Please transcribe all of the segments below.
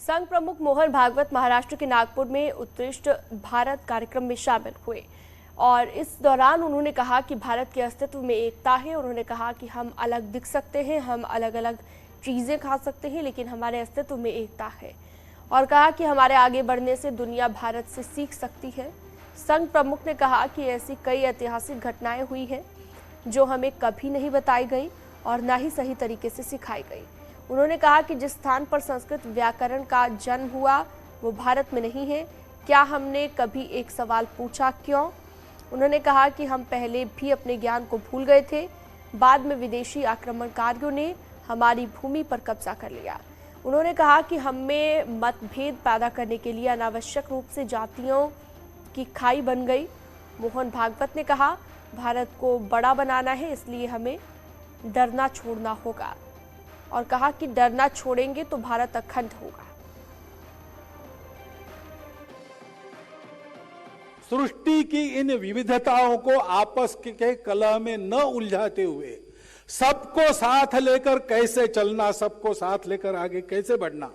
संघ प्रमुख मोहन भागवत महाराष्ट्र के नागपुर में उत्कृष्ट भारत कार्यक्रम में शामिल हुए और इस दौरान उन्होंने कहा कि भारत के अस्तित्व में एकता है। उन्होंने कहा कि हम अलग दिख सकते हैं, हम अलग अलग चीज़ें खा सकते हैं, लेकिन हमारे अस्तित्व में एकता है और कहा कि हमारे आगे बढ़ने से दुनिया भारत से सीख सकती है। संघ प्रमुख ने कहा कि ऐसी कई ऐतिहासिक घटनाएं हुई हैं जो हमें कभी नहीं बताई गई और न ही सही तरीके से सिखाई गई। उन्होंने कहा कि जिस स्थान पर संस्कृत व्याकरण का जन्म हुआ वो भारत में नहीं है। क्या हमने कभी एक सवाल पूछा क्यों? उन्होंने कहा कि हम पहले भी अपने ज्ञान को भूल गए थे, बाद में विदेशी आक्रमणकारियों ने हमारी भूमि पर कब्जा कर लिया। उन्होंने कहा कि हमें मतभेद पैदा करने के लिए अनावश्यक रूप से जातियों की खाई बन गई। मोहन भागवत ने कहा भारत को बड़ा बनाना है, इसलिए हमें डरना छोड़ना होगा और कहा कि डरना छोड़ेंगे तो भारत अखंड होगा। सृष्टि की इन विविधताओं को आपस के कलह में न उलझाते हुए सबको साथ लेकर कैसे चलना, सबको साथ लेकर आगे कैसे बढ़ना,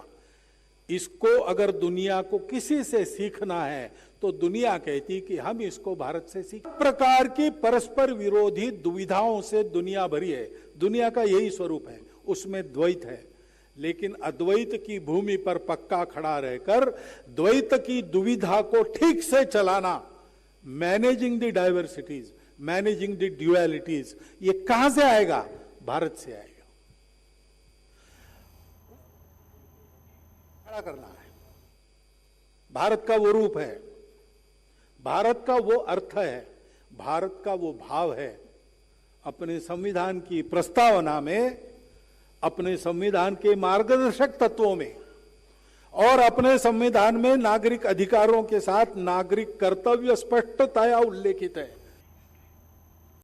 इसको अगर दुनिया को किसी से सीखना है तो दुनिया कहती कि हम इसको भारत से सीख। प्रकार की परस्पर विरोधी दुविधाओं से दुनिया भरी है। दुनिया का यही स्वरूप है, उसमें द्वैत है, लेकिन अद्वैत की भूमि पर पक्का खड़ा रहकर द्वैत की दुविधा को ठीक से चलाना, managing the diversities, managing the dualities, ये कहां से आएगा? भारत से आएगा। खड़ा करना है। भारत का वो रूप है, भारत का वो अर्थ है, भारत का वो भाव है। अपने संविधान की प्रस्तावना में, अपने संविधान के मार्गदर्शक तत्वों में और अपने संविधान में नागरिक अधिकारों के साथ नागरिक कर्तव्य स्पष्टतया उल्लेखित है।